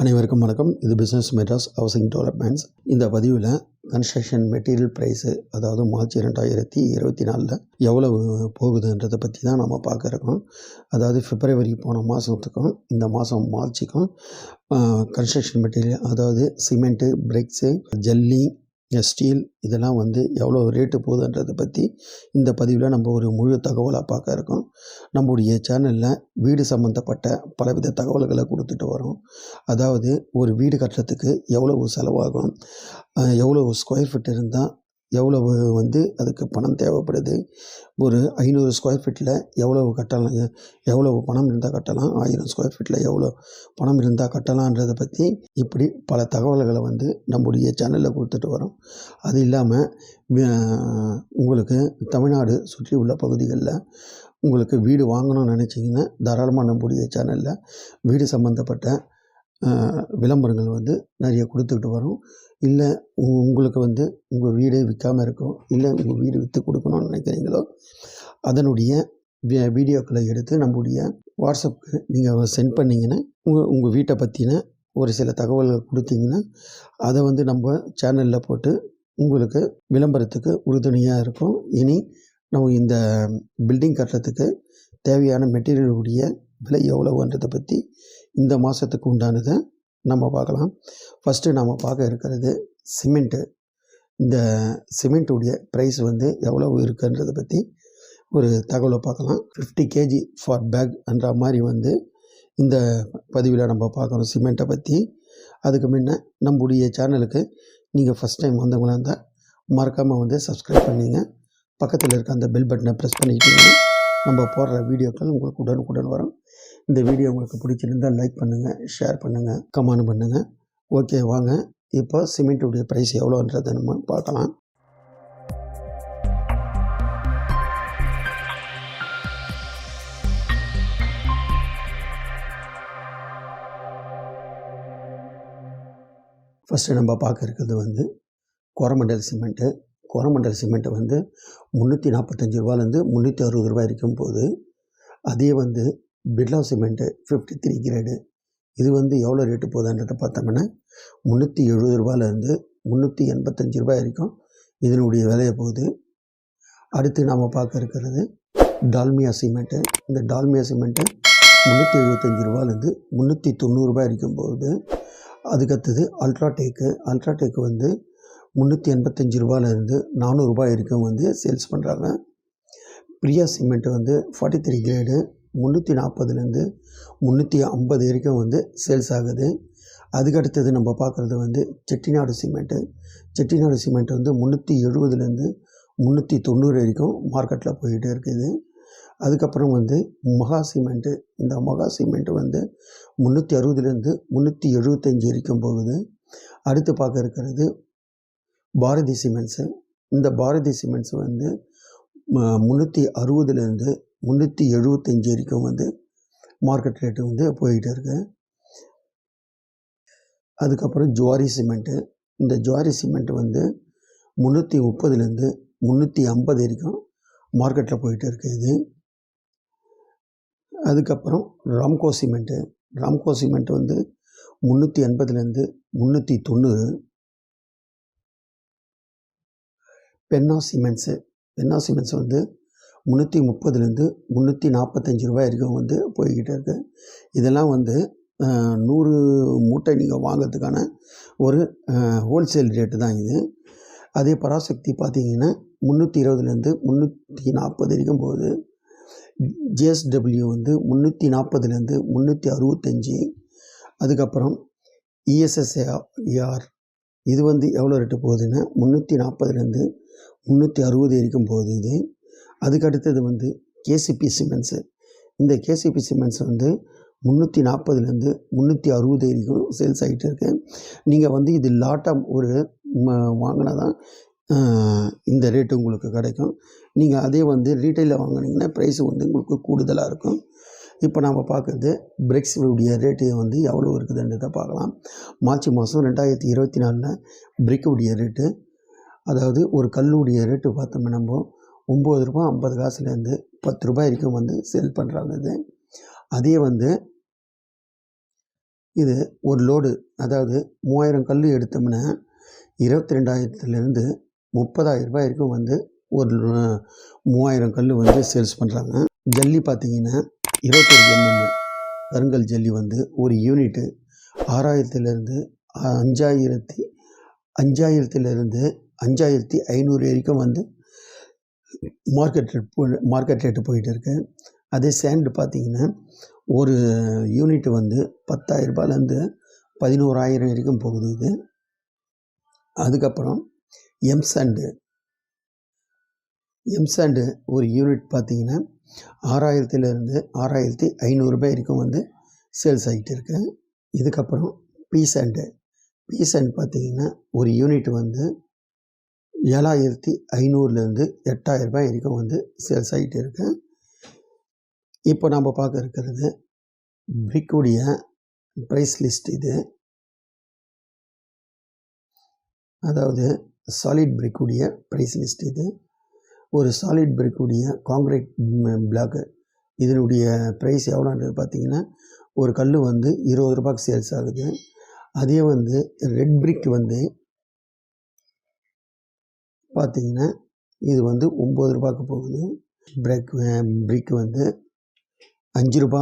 அனைவருக்கும் வணக்கம். இது பிஸ்னஸ் மெட்ராஸ் ஹவுசிங் டெவலப்மெண்ட்ஸ். இந்த பதிவில் கன்ஸ்ட்ரக்ஷன் மெட்டீரியல் ப்ரைஸு, அதாவது மார்ச் 2024 எவ்வளவு போகுதுன்றதை பற்றி தான் நம்ம பார்க்க இருக்கோம். அதாவது பிப்ரவரி போன மாதத்துக்கும் இந்த மாதம் மார்ச்சுக்கும் கன்ஸ்ட்ரக்ஷன் மெட்டீரியல், அதாவது சிமெண்ட்டு, பிரிக்ஸு, ஜல்லி, ஸ்டீல் இதெல்லாம் எவ்வளோ ரேட்டு போகுதுன்றதை பற்றி இந்த பதிவில் நம்ம ஒரு முழு தகவலாக பார்க்க இருக்கோம். நம்முடைய சேனலில் வீடு சம்மந்தப்பட்ட பலவித தகவல்களை கொடுத்துட்டு வரோம். அதாவது ஒரு வீடு கட்டுறதுக்கு எவ்வளவு செலவாகும், எவ்வளவு ஸ்கொயர் ஃபீட் இருந்தால் எவ்வளவு அதுக்கு பணம் தேவைப்படுது, ஒரு 500 ஸ்கொயர் ஃபீட்டில் எவ்வளவு கட்டலாம், எவ்வளவு பணம் இருந்தால் கட்டலாம், 1000 ஸ்கொயர் ஃபீட்டில் எவ்வளோ பணம் இருந்தால் கட்டலான்றதை பற்றி இப்படி பல தகவல்களை நம்முடைய சேனலில் கொடுத்துட்டு வரோம். அது இல்லாமல் உங்களுக்கு தமிழ்நாடு சுற்றி உள்ள பகுதிகளில் உங்களுக்கு வீடு வாங்கணும்னு நினச்சிங்கன்னா தாராளமாக நம்முடைய சேனலில் வீடு சம்மந்தப்பட்ட விளம்பரங்கள் நிறைய கொடுத்துக்கிட்டு வரோம். இல்லை உங்களுக்கு உங்கள் வீடே விற்காமல் இருக்கும், இல்லை உங்கள் வீடு விற்று கொடுக்கணும்னு நினைக்கிறீங்களோ அதனுடைய வீடியோக்களை எடுத்து நம்முடைய வாட்ஸ்அப்புக்கு நீங்கள் சென்ட் பண்ணிங்கன்னா உங்கள் வீட்டை பற்றின ஒரு சில தகவல்கள் கொடுத்தீங்கன்னா அதை நம்ம சேனலில் போட்டு உங்களுக்கு விளம்பரத்துக்கு உறுதுணையாக இருக்கும். இனி நம்ம இந்த பில்டிங் கட்டுறதுக்கு தேவையான மெட்டீரியலுடைய விலை எவ்வளவுன்றதை பற்றி இந்த மாதத்துக்கு உண்டானதை நம்ம பார்க்கலாம். ஃபஸ்ட்டு நம்ம பார்க்க இருக்கிறது சிமெண்ட்டு. இந்த சிமெண்ட்டுடைய ப்ரைஸ் எவ்வளவு இருக்குன்றதை பற்றி ஒரு தகவலை பார்க்கலாம். 50 kg ஃபார் பேக்ன்ற மாதிரி இந்த பதிவில் நம்ம பார்க்குறோம் சிமெண்ட்டை பற்றி. அதுக்கு முன்ன நம்முடைய சேனலுக்கு நீங்கள் ஃபஸ்ட் டைம் வந்தவங்களாக இருந்தால் மறக்காமல் சப்ஸ்கிரைப் பண்ணிங்க. பக்கத்தில் இருக்க அந்த பெல் பட்டனை ப்ரெஸ் பண்ணிக்கிட்டீங்கன்னா நம்ம போடுற வீடியோக்கள் உங்களுக்கு உடனுக்குடன் வரும். இந்த வீடியோ உங்களுக்கு பிடிச்சிருந்தால் லைக் பண்ணுங்கள், ஷேர் பண்ணுங்கள், கமெண்ட் பண்ணுங்கள். ஓகே, வாங்க இப்போ சிமெண்ட்டுடைய ப்ரைஸ் எவ்வளோன்றதை நம்ம பார்க்கலாம். ஃபஸ்ட்டு நம்ம பார்க்க இருக்கிறது கோரமண்டல் சிமெண்ட்டு. கோரமண்டல் சிமெண்ட்டு 345 ரூபாலேருந்து 360 ரூபாய் இருக்கும் போது, அதே பிர்லா சிமெண்ட்டு 53 கிரேடு இது எவ்வளோ ரேட்டு போகுதுன்றதை பார்த்தோம்னா 370 ரூபாயிலேருந்து 385 ரூபாய் வரைக்கும் இதனுடைய விலையை போகுது. அடுத்து நாம் பார்க்க இருக்கிறது டால்மியா சிமெண்ட்டு. இந்த டால்மியா சிமெண்ட்டு 375 ரூபாயிலேருந்து 390 ரூபாய் வரைக்கும் போகுது. அதுக்கடுத்தது அல்ட்ராடெக்கு. அல்ட்ராடெக் 385 ரூபாயிலேருந்து 400 ரூபாய் வரைக்கும் சேல்ஸ் பண்ணுறாங்க. பிரியா சிமெண்ட்டு 43 கிரேடு 340லேருந்து 350 வரைக்கும் சேல்ஸ் ஆகுது. அதுக்கடுத்தது நம்ம பார்க்குறது செட்டிநாடு சிமெண்ட்டு. செட்டிநாடு சிமெண்ட் 370லேருந்து 390 வரைக்கும் மார்க்கெட்டில் போய்கிட்டே இருக்குது. அதுக்கப்புறம் மகா சிமெண்ட்டு. இந்த மகா சிமெண்ட்டு 360லேருந்து 375 வரைக்கும் போகுது. அடுத்து பார்க்க இருக்கிறது பாரதி சிமெண்ட்ஸு. இந்த பாரதி சிமெண்ட்ஸ் 360லேருந்து 375 வரைக்கும் மார்க்கெட் ரேட்டு போய்கிட்டே இருக்குது. அதுக்கப்புறம் ஜுவாரி சிமெண்ட்டு. இந்த ஜுவாரி சிமெண்ட்டு 330லேருந்து 350 வரைக்கும் மார்க்கெட்டில் போய்கிட்டே இருக்குது. அதுக்கப்புறம் ராம்கோ சிமெண்ட்டு. ராம்கோ சிமெண்ட் 380லேருந்து 390. பென்னா சிமெண்ட்ஸு. பென்னா சிமெண்ட்ஸ் 330லேருந்து 345 ரூபாய் வரைக்கும் போய்கிட்டே இருக்குது. இதெல்லாம் 100 மூட்டை நீங்கள் வாங்கிறதுக்கான ஒரு ஹோல்சேல் ரேட்டு தான் இது. அதே பராசக்தி பார்த்தீங்கன்னா 320லேருந்து 340 வரைக்கும் போகுது. ஜேஎஸ்டபிள்யூ 340லேருந்து 365. அதுக்கப்புறம் இஎஸ்எஸ்ஏஆர் இது எவ்வளோ ரேட்டு போகுதுன்னா 340லேருந்து 360 வரைக்கும் போகுது இது. அதுக்கடுத்தது கேசிபி சிமெண்ட்ஸு. இந்த கேசிபி சிமெண்ட்ஸ் 340லேருந்து 360 வரைக்கும் சேல்ஸ் ஆகிட்டு இருக்கு. நீங்கள் இது லாட்டாக ஒரு வாங்கினா தான் இந்த ரேட்டு உங்களுக்கு கிடைக்கும். நீங்கள் அதே ரீட்டைலில் வாங்கினீங்கன்னா ப்ரைஸு உங்களுக்கு கூடுதலாக இருக்கும். இப்போ நாம் பார்க்குறது பிரிக்ஸுடைய ரேட்டு எவ்வளோ இருக்குதுன்றதை பார்க்கலாம். மார்ச் மாதம் 2024 பிரிக்குடைய ரேட்டு, அதாவது ஒரு கல்லுடைய ரேட்டு பார்த்தோம்னா நம்ம 9 ரூபா 50 காசுலேருந்து 10 ரூபாய் வரைக்கும் சேல் பண்ணுறாங்க. இது அதே இது ஒரு லோடு, அதாவது 3000 கல் எடுத்தோம்னா 22,000லேருந்து 30,000 ரூபாய் வரைக்கும் வந்து ஒரு 3000 கல் வந்து சேல்ஸ் பண்ணுறாங்க. ஜல்லி பார்த்தீங்கன்னா 21 mm கருங்கல் ஜல்லி வந்து ஒரு யூனிட்டு 6,000லேருந்து 5,000லேருந்து 5,500 வரைக்கும் வந்து மார்க்கெட் ரேட்டு போயிட்டு இருக்கு. அதே சேண்டு பார்த்தீங்கன்னா ஒரு யூனிட் வந்து 10,000 ரூபாயிலேருந்து 11,000 வரைக்கும் போகுது இது. அதுக்கப்புறம் எம்சாண்டு ஒரு யூனிட் பார்த்தீங்கன்னா 6,000லேருந்து 6,500 ரூபாய் வரைக்கும் வந்து சேல்ஸ் ஆகிட்டு இருக்கு. இதுக்கப்புறம் பி சாண்ட் பார்த்தீங்கன்னா ஒரு யூனிட் வந்து 7,500லேருந்து 8,000 ரூபாய் வரைக்கும் வந்து சேல்ஸ் ஆகிட்டு இருக்கு. இப்போ நம்ம பார்க்க இருக்கிறது பிரிக்குடைய ப்ரைஸ் லிஸ்ட். இது அதாவது சாலிட் பிரிக்குடைய ப்ரைஸ் லிஸ்ட். இது ஒரு சாலிட் பிரிக்குடைய காங்கிரீட் பிளாக்கு இதனுடைய ப்ரைஸ் எவ்வளோன்றது பார்த்தீங்கன்னா ஒரு கல் வந்து 20 ரூபாய்க்கு சேல்ஸ் ஆகுது. அதே வந்து ரெட் பிரிக் வந்து பார்த்தீங்கன்னா இது வந்து 9 ரூபாய்க்கு போகுது. பிரிக் வந்து 5 ரூபா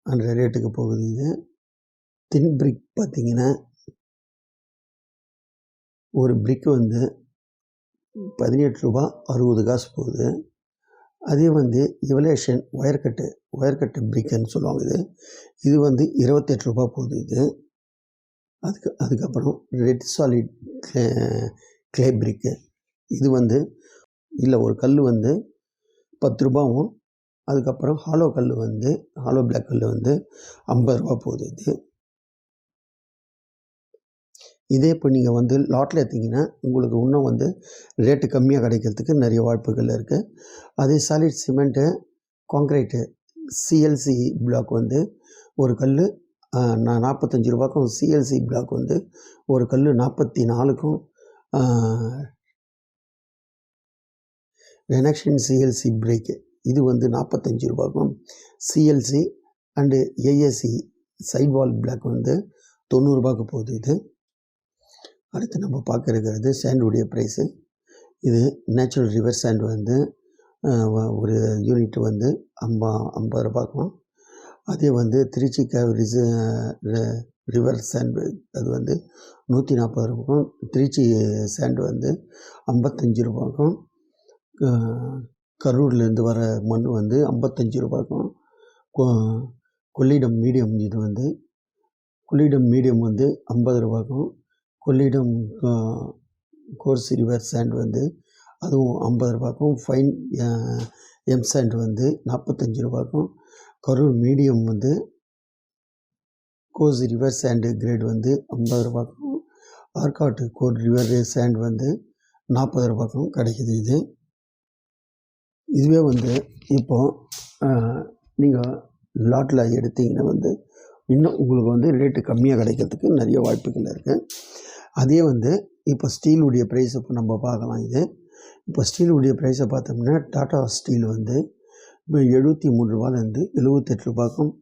என்ற ரேட்டுக்கு போகுது. இது தின் பிரிக் பார்த்தீங்கன்னா ஒரு பிரிக் வந்து 18 ரூபா 60 காசு போகுது. அதே வந்து எவலேஷன் ஒயர்கட்டு பிரிக்குன்னு சொல்லுவாங்க. இது வந்து 28 ரூபா போகுது. இது அதுக்கப்புறம் ரெட் சாலிட் கிளே பிரிக்கு இது வந்து இல்லை ஒரு கல் வந்து 10 ரூபாவும், அதுக்கப்புறம் ஹாலோ பிளாக் கல் வந்து 50 ரூபா போகுது. இதே இப்போ நீங்கள் வந்து லாட்டில் எடுத்தீங்கன்னா உங்களுக்கு இன்னும் வந்து ரேட்டு கம்மியாக கிடைக்கிறதுக்கு நிறைய வாய்ப்புகள் இருக்குது. அதே solid cement concrete CLC block வந்து ஒரு கல் 45 ரூபாய்க்கும், சிஎல்சி பிளாக் வந்து ஒரு கல் 44க்கும், ரெனக்ஷன் சிஎல்சி பிரேக்கு இது வந்து 45 ரூபாய்க்கும், CLC and ASC side wall block வந்து 90 ரூபாய்க்கு போகுது. இது அடுத்து நம்ம பார்க்க இருக்கிறது சேண்டுடைய ப்ரைஸு. இது நேச்சுரல் ரிவர் சேண்ட் வந்து ஒரு யூனிட் வந்து 50 ரூபாய்க்கும், அதே வந்து திருச்சி ரிவர் சேண்ட் அது வந்து 140 ரூபாய்க்கும், திருச்சி சேண்ட் வந்து 55 ரூபாய்க்கும், கரூர்லேருந்து வர மண் வந்து 55 ரூபாய்க்கும், கொள்ளிடம் மீடியம் இது வந்து கொள்ளிடம் மீடியம் வந்து 50 ரூபாய்க்கும், கொள்ளிடம் கோர்ஸ் ரிவர் சேண்ட் வந்து அதுவும் 50 ரூபாய்க்கும், ஃபைன் எம் சேண்ட் வந்து 45 ரூபாய்க்கும், கரூர் மீடியம் வந்து கோர்ஸ் ரிவர் சேண்டு கிரேட் வந்து 50 ரூபாய்க்கும், ஆற்காட்டு கோர் ரிவர் சேண்ட் வந்து 40 ரூபாய்க்கும் கிடைக்கிது. இதுவே வந்து இப்போது நீங்கள் லாட்டில் எடுத்தீங்கன்னா வந்து இன்னும் உங்களுக்கு வந்து ரேட்டு கம்மியாக கிடைக்கிறதுக்கு நிறைய வாய்ப்புகள் இருக்குது. அதே வந்து இப்போ ஸ்டீலுடைய ப்ரைஸ் இப்போ நம்ம பார்க்கலாம். இப்போ ஸ்டீலுடைய ப்ரைஸை பார்த்தோம்னா டாடா ஸ்டீல் வந்து இப்போ 73 ரூபாயிலேருந்து 78 ரூபாய்க்கும்,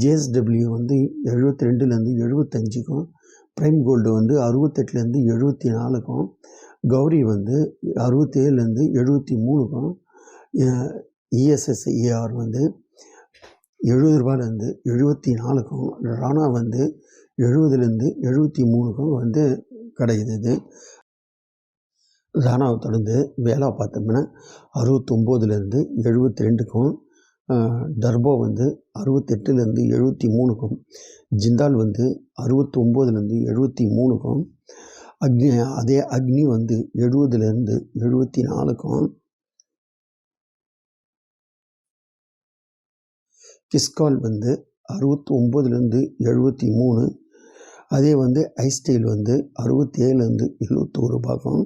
ஜேஎஸ்டபிள்யூ வந்து 72லேருந்து 75க்கும், ப்ரைம் கோல்டு வந்து 68லேருந்து 74க்கும், கௌரி வந்து 67லேருந்து 73க்கும், இஎஸ்எஸ்ஏஆர் வந்து 70 ரூபாயிலேருந்து 74க்கும், ராணா வந்து 70லேருந்து 73க்கும் வந்து கிடைக்குது. ராணாவை தொடர்ந்து வேலா பார்த்தோம்னா 69லேருந்து 72க்கும், டர்போ வந்து 68லேருந்து 73க்கும், ஜிந்தால் வந்து 69லேருந்து 73க்கும், அக்னி வந்து 70லேருந்து 74க்கும், கிஸ்கால் வந்து 69லேருந்து 73, அதே வந்து ஐஸ்டைல் வந்து 67லேருந்து 71 ரூபாய்க்கும்,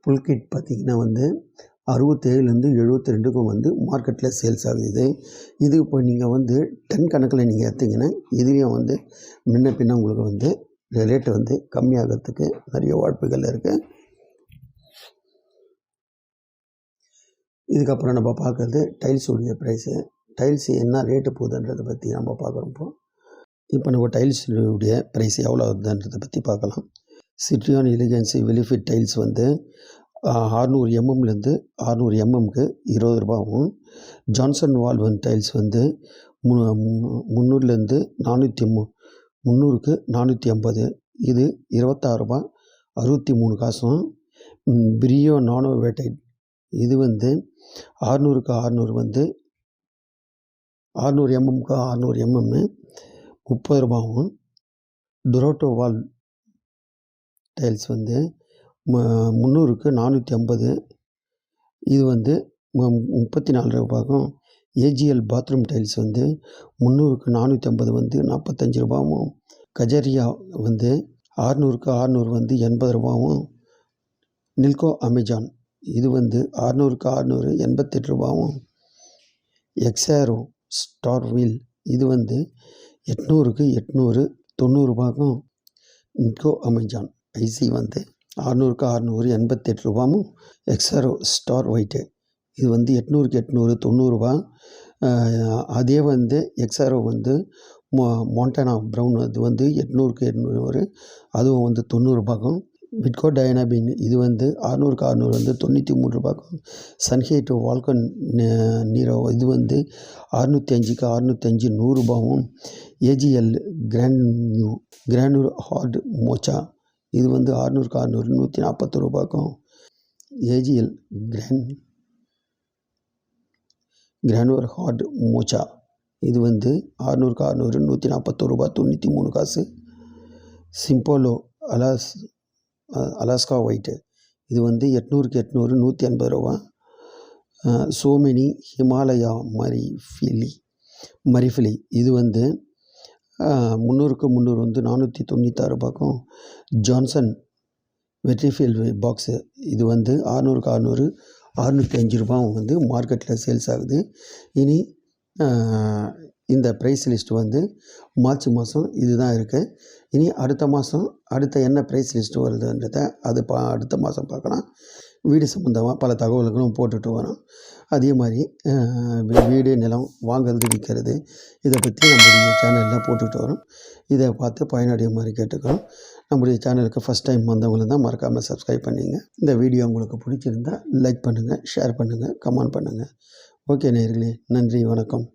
புல்கிட் பார்த்திங்கன்னா வந்து 67லேருந்து 72க்கும் வந்து மார்க்கெட்டில் சேல்ஸ் ஆகுது. இது இப்போ நீங்கள் வந்து டன் கணக்கில் நீங்கள் எடுத்திங்கன்னா இதுலேயும் வந்து முன்ன பின்ன உங்களுக்கு வந்து ரேட்டு வந்து கம்மியாகிறதுக்கு நிறைய வாய்ப்புகள் இருக்குது. இதுக்கப்புறம் நம்ம பார்க்குறது டைல்ஸுடைய ப்ரைஸு. டைல்ஸ் என்ன ரேட்டு போகுதுன்றதை பற்றி நம்ம பார்க்குறோம். இப்போ இப்போ நம்ம டைல்ஸுடைய ப்ரைஸ் எவ்வளோ ஆகுதுன்றதை பற்றி பார்க்கலாம். சிட்ரியான் எலிகன்சி வெளிஃபிட் டைல்ஸ் வந்து 600 எம்எம்லேருந்து 600 எம்எம்க்கு ₹20. ஜான்சன் வால்வன் டைல்ஸ் வந்து 300லேருந்து 300க்கு 450. இது ₹26.63. பிரியோ நானோ வேட்டைட் இது வந்து 600க்கு 600 வந்து 600 எம்எம்க்கு 600 எம்எம் ₹30. டொரோட்டோ வால் டைல்ஸ் வந்து 300க்கு 450. இது வந்து ₹34. ஏஜிஎல் பாத்ரூம் டைல்ஸ் வந்து 300க்கு 450 வந்து ₹45. கஜரியா வந்து 600க்கு 600 வந்து ₹80. நில்கோ அமேசான் இது வந்து 600க்கு 600 ₹88. எக்ஸாரோ ஸ்டார் வீல் இது வந்து 800க்கு 800 ₹90. நில்கோ அமேசான் ஐசி வந்து 600க்கு 600 ₹88. எக்ஸாரோ ஸ்டார் ஒயிட்டு இது வந்து 800க்கு 800 ₹90. அதே வந்து எக்ஸாரோ வந்து மாண்டனா ப்ரௌன் அது வந்து 800க்கு 800 அதுவும் வந்து ₹90. விட்கோ டயனாபின் இது வந்து 600க்கு 600 வந்து ₹93. சன்ஹைட் வால்கன் நீரோ இது வந்து 605க்கு 605 ₹100. ஏஜிஎல் கிரானூர் ஹார்ட் மோச்சா இது வந்து 600க்கு 600 ₹141. ஏஜிஎல் கிரானூர் ஹார்ட் மோச்சா இது வந்து 600க்கு 600 ₹141.93. சிம்போலோ அலாஸ்கா ஒயிட்டு இது வந்து 800க்கு 800 ₹180. சோமெனி ஹிமாலயா மரிஃபிலி இது வந்து 300க்கு 300 வந்து ₹496. ஜான்சன் வெட்ரிஃபீல்ட் பாக்ஸு இது வந்து 600க்கு 600 ₹605 வந்து மார்க்கெட்டில் சேல்ஸ் ஆகுது. இனி இந்த ப்ரைஸ் லிஸ்ட் வந்து மார்ச் மாதம் இது தான் இருக்குது. இனி அடுத்த மாதம் அடுத்த என்ன ப்ரைஸ் லிஸ்ட் வருதுன்றதை அது அடுத்த மாதம் பார்க்கலாம். வீடு சம்மந்தமாக பல தகவல்களும் போட்டுட்டு வரோம். அதே மாதிரி வீடு நிலம் வாங்கிறது விற்கிறது இதை பற்றி நம்முடைய சேனலில் போட்டுட்டு வரோம். இதை பார்த்து பயனடைய மாதிரி கேட்டுக்கிறோம். நம்முடைய சேனலுக்கு ஃபஸ்ட் டைம் வந்தவங்களும் தான் மறக்காமல் சப்ஸ்கிரைப் பண்ணிங்க. இந்த வீடியோ உங்களுக்கு பிடிச்சிருந்தால் லைக் பண்ணுங்கள், ஷேர் பண்ணுங்கள், கமெண்ட் பண்ணுங்கள். ஓகே நேயர்களே, நன்றி, வணக்கம்.